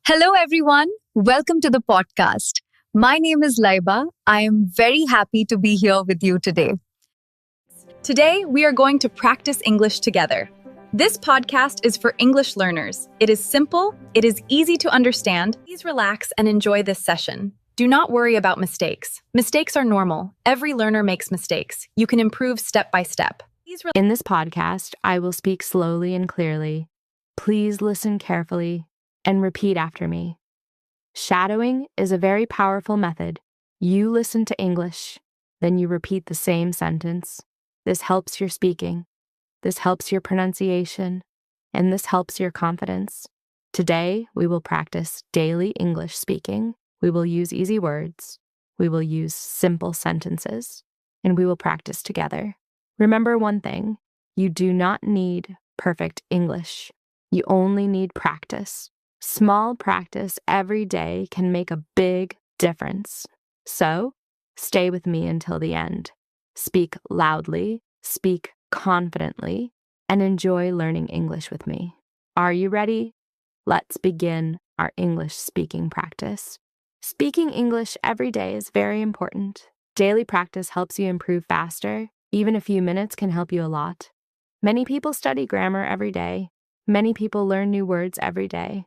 Hello, everyone. Welcome to the podcast. My name is Laiba. I am very happy to be here with you today. Today, we are going to practice English together. This podcast is for English learners. It is simple, it is easy to understand. Please relax and enjoy this session. Do not worry about mistakes. Mistakes are normal. Every learner makes mistakes. You can improve step by step. In this podcast, I will speak slowly and clearly. Please listen carefully and repeat after me. Shadowing is a very powerful method. You listen to English, then you repeat the same sentence. This helps your speaking, this helps your pronunciation, and this helps your confidence. Today, we will practice daily English speaking. We will use easy words. We will use simple sentences, and we will practice together. Remember one thing, you do not need perfect English. You only need practice. Small practice every day can make a big difference. So, stay with me until the end. Speak loudly, speak confidently, and enjoy learning English with me. Are you ready? Let's begin our English speaking practice. Speaking English every day is very important. Daily practice helps you improve faster. Even a few minutes can help you a lot. Many people study grammar every day. Many people learn new words every day,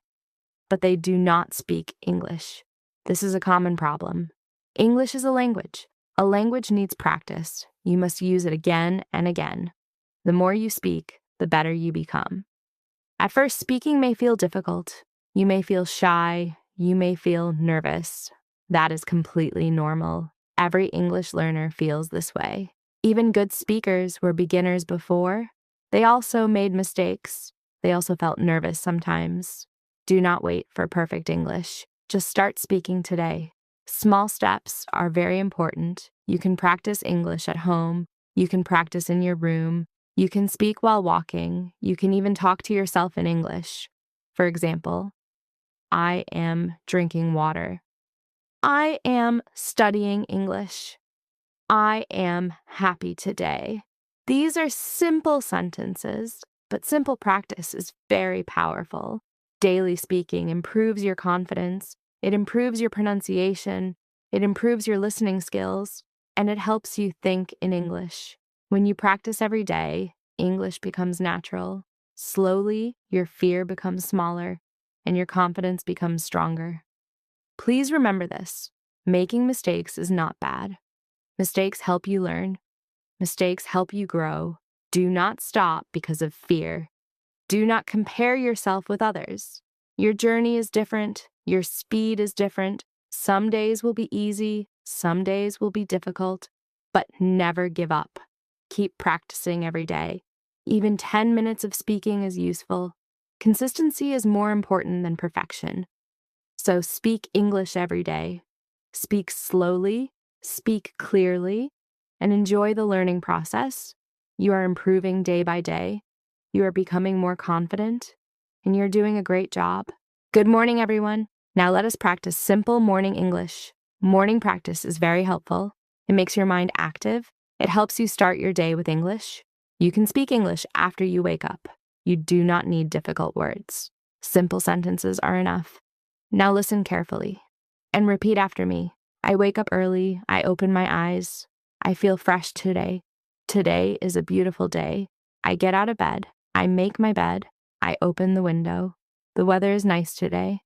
but they do not speak English. This is a common problem. English is a language. A language needs practice. You must use it again and again. The more you speak, the better you become. At first, speaking may feel difficult. You may feel shy. You may feel nervous. That is completely normal. Every English learner feels this way. Even good speakers were beginners before. They also made mistakes. They also felt nervous sometimes. Do not wait for perfect English. Just start speaking today. Small steps are very important. You can practice English at home. You can practice in your room. You can speak while walking. You can even talk to yourself in English. For example, I am drinking water. I am studying English. I am happy today. These are simple sentences, but simple practice is very powerful. Daily speaking improves your confidence, it improves your pronunciation, it improves your listening skills, and it helps you think in English. When you practice every day, English becomes natural. Slowly, your fear becomes smaller, and your confidence becomes stronger. Please remember this. Making mistakes is not bad. Mistakes help you learn. Mistakes help you grow. Do not stop because of fear. Do not compare yourself with others. Your journey is different. Your speed is different. Some days will be easy. Some days will be difficult. But never give up. Keep practicing every day. Even 10 minutes of speaking is useful. Consistency is more important than perfection. So speak English every day. Speak slowly. Speak clearly. And enjoy the learning process. You are improving day by day. You are becoming more confident, and you're doing a great job. Good morning, everyone. Now let us practice simple morning English. Morning practice is very helpful. It makes your mind active. It helps you start your day with English. You can speak English after you wake up. You do not need difficult words. Simple sentences are enough. Now listen carefully and repeat after me. I wake up early. I open my eyes. I feel fresh today. Today is a beautiful day. I get out of bed. I make my bed. I open the window. The weather is nice today.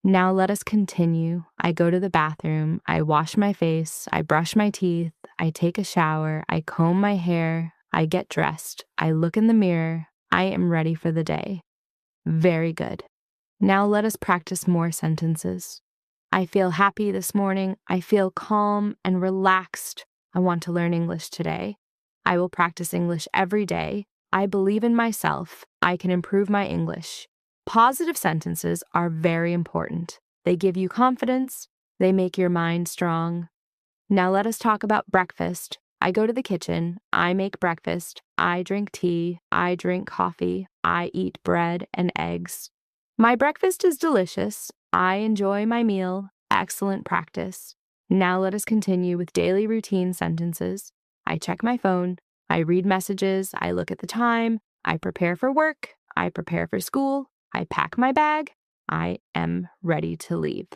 Now let us continue. I go to the bathroom. I wash my face. I brush my teeth. I take a shower. I comb my hair. I get dressed. I look in the mirror. I am ready for the day. Very good. Now let us practice more sentences. I feel happy this morning. I feel calm and relaxed. I want to learn English today. I will practice English every day. I believe in myself. I can improve my English. Positive sentences are very important. They give you confidence. They make your mind strong. Now let us talk about breakfast. I go to the kitchen. I make breakfast. I drink tea. I drink coffee. I eat bread and eggs. My breakfast is delicious. I enjoy my meal. Excellent practice. Now let us continue with daily routine sentences. I check my phone. I read messages. I look at the time. I prepare for work. I prepare for school. I pack my bag. I am ready to leave.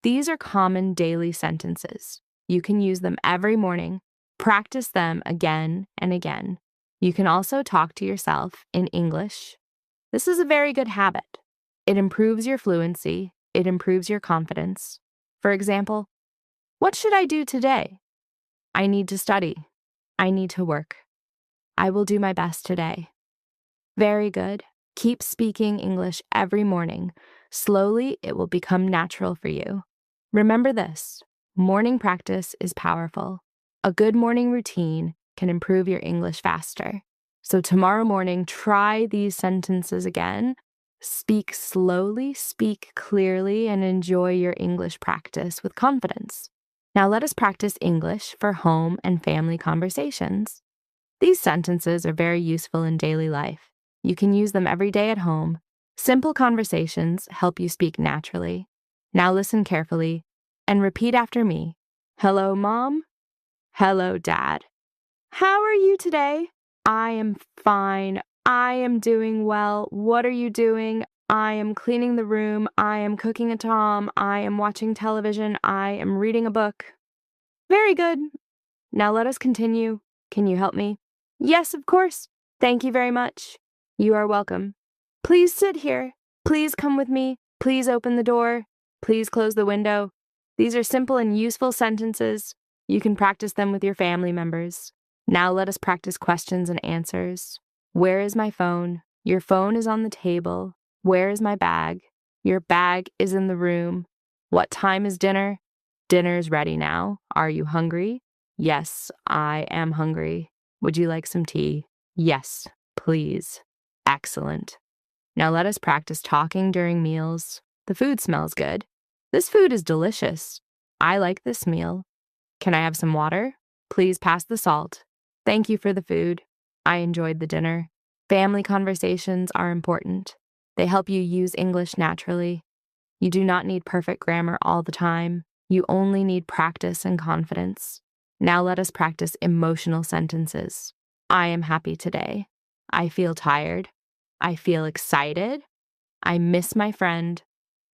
These are common daily sentences. You can use them every morning. Practice them again and again. You can also talk to yourself in English. This is a very good habit. It improves your fluency. It improves your confidence. For example, what should I do today? I need to study. I need to work. I will do my best today. Very good. Keep speaking English every morning. Slowly, it will become natural for you. Remember this: morning practice is powerful. A good morning routine can improve your English faster. So tomorrow morning, try these sentences again. Speak slowly, speak clearly, and enjoy your English practice with confidence. Now let us practice English for home and family conversations. These sentences are very useful in daily life. You can use them every day at home. Simple conversations help you speak naturally. Now listen carefully and repeat after me. Hello, Mom. Hello, Dad. How are you today? I am fine. I am doing well. What are you doing? I am cleaning the room. I am cooking at home. I am watching television. I am reading a book. Very good. Now let us continue. Can you help me? Yes, of course. Thank you very much. You are welcome. Please sit here. Please come with me. Please open the door. Please close the window. These are simple and useful sentences. You can practice them with your family members. Now let us practice questions and answers. Where is my phone? Your phone is on the table. Where is my bag? Your bag is in the room. What time is dinner? Dinner is ready now. Are you hungry? Yes, I am hungry. Would you like some tea? Yes, please. Excellent. Now let us practice talking during meals. The food smells good. This food is delicious. I like this meal. Can I have some water? Please pass the salt. Thank you for the food. I enjoyed the dinner. Family conversations are important. They help you use English naturally. You do not need perfect grammar all the time. You only need practice and confidence. Now let us practice emotional sentences. I am happy today. I feel tired. I feel excited. I miss my friend.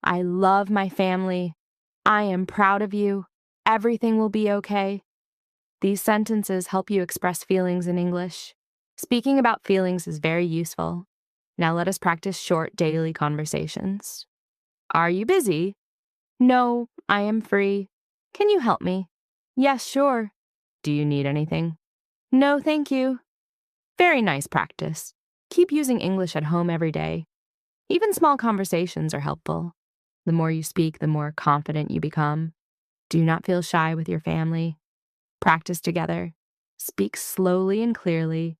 I love my family. I am proud of you. Everything will be okay. These sentences help you express feelings in English. Speaking about feelings is very useful. Now let us practice short daily conversations. Are you busy? No, I am free. Can you help me? Yes, sure. Do you need anything? No, thank you. Very nice practice. Keep using English at home every day. Even small conversations are helpful. The more you speak, the more confident you become. Do not feel shy with your family. Practice together. Speak slowly and clearly,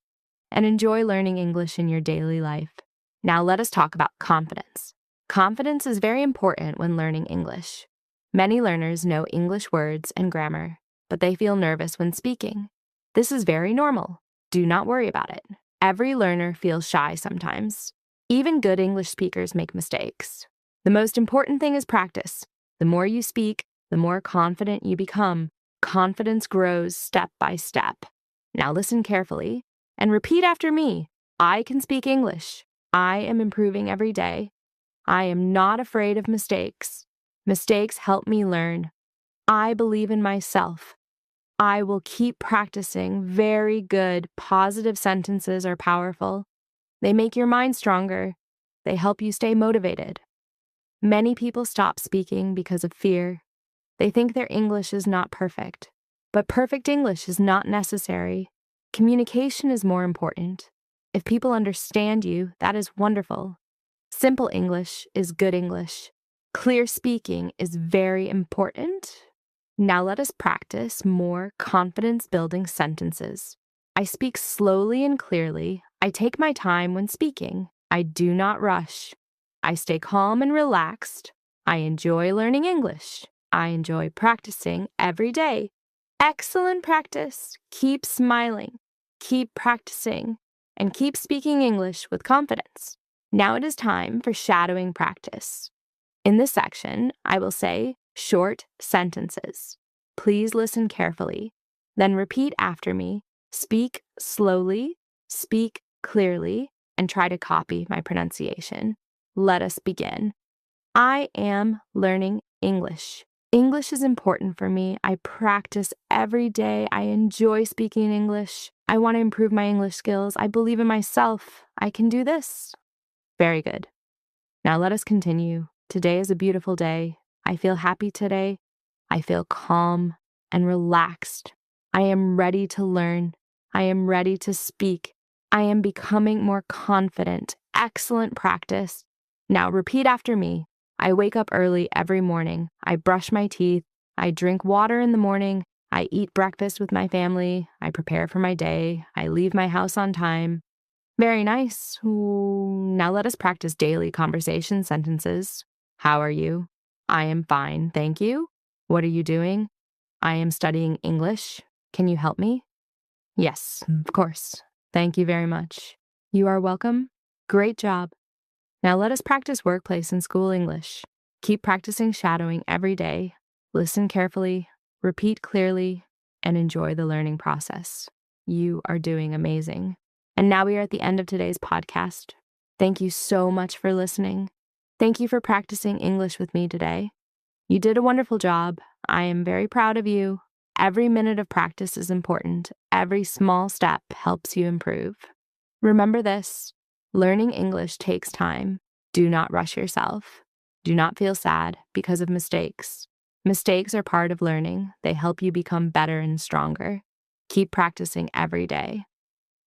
and enjoy learning English in your daily life. Now let us talk about confidence. Confidence is very important when learning English. Many learners know English words and grammar, but they feel nervous when speaking. This is very normal. Do not worry about it. Every learner feels shy sometimes. Even good English speakers make mistakes. The most important thing is practice. The more you speak, the more confident you become. Confidence grows step by step. Now listen carefully and repeat after me. I can speak English. I am improving every day. I am not afraid of mistakes. Mistakes help me learn. I believe in myself. I will keep practicing. Very good. Positive sentences are powerful. They make your mind stronger. They help you stay motivated. Many people stop speaking because of fear. They think their English is not perfect. But perfect English is not necessary. Communication is more important. If people understand you, that is wonderful. Simple English is good English. Clear speaking is very important. Now let us practice more confidence-building sentences. I speak slowly and clearly. I take my time when speaking. I do not rush. I stay calm and relaxed. I enjoy learning English. I enjoy practicing every day. Excellent practice. Keep smiling. Keep practicing. And keep speaking English with confidence. Now it is time for shadowing practice. In this section, I will say short sentences. Please listen carefully. Then repeat after me. Speak slowly, speak clearly, and try to copy my pronunciation. Let us begin. I am learning English. English is important for me. I practice every day. I enjoy speaking English. I want to improve my English skills. I believe in myself. I can do this. Very good. Now let us continue. Today is a beautiful day. I feel happy today. I feel calm and relaxed. I am ready to learn. I am ready to speak. I am becoming more confident. Excellent practice. Now repeat after me. I wake up early every morning. I brush my teeth. I drink water in the morning. I eat breakfast with my family. I prepare for my day. I leave my house on time. Very nice. Ooh, now let us practice daily conversation sentences. How are you? I am fine, thank you. What are you doing? I am studying English. Can you help me? Yes, of course. Thank you very much. You are welcome. Great job. Now let us practice workplace and school English. Keep practicing shadowing every day. Listen carefully, repeat clearly, and enjoy the learning process. You are doing amazing. And now we are at the end of today's podcast. Thank you so much for listening. Thank you for practicing English with me today. You did a wonderful job. I am very proud of you. Every minute of practice is important. Every small step helps you improve. Remember this: learning English takes time. Do not rush yourself. Do not feel sad because of mistakes. Mistakes are part of learning. They help you become better and stronger. Keep practicing every day.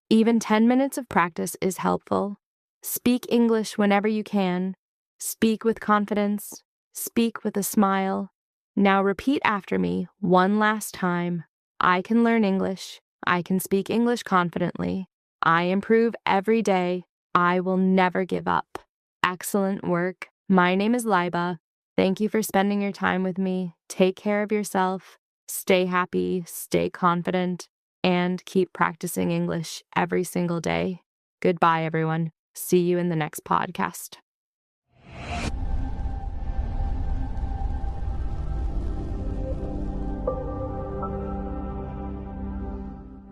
Even 10 minutes of practice is helpful. Speak English whenever you can. Speak with confidence. Speak with a smile. Now repeat after me one last time. I can learn English. I can speak English confidently. I improve every day. I will never give up. Excellent work. My name is Liba. Thank you for spending your time with me. Take care of yourself. Stay happy. Stay confident. And keep practicing English every single day. Goodbye, everyone. See you in the next podcast.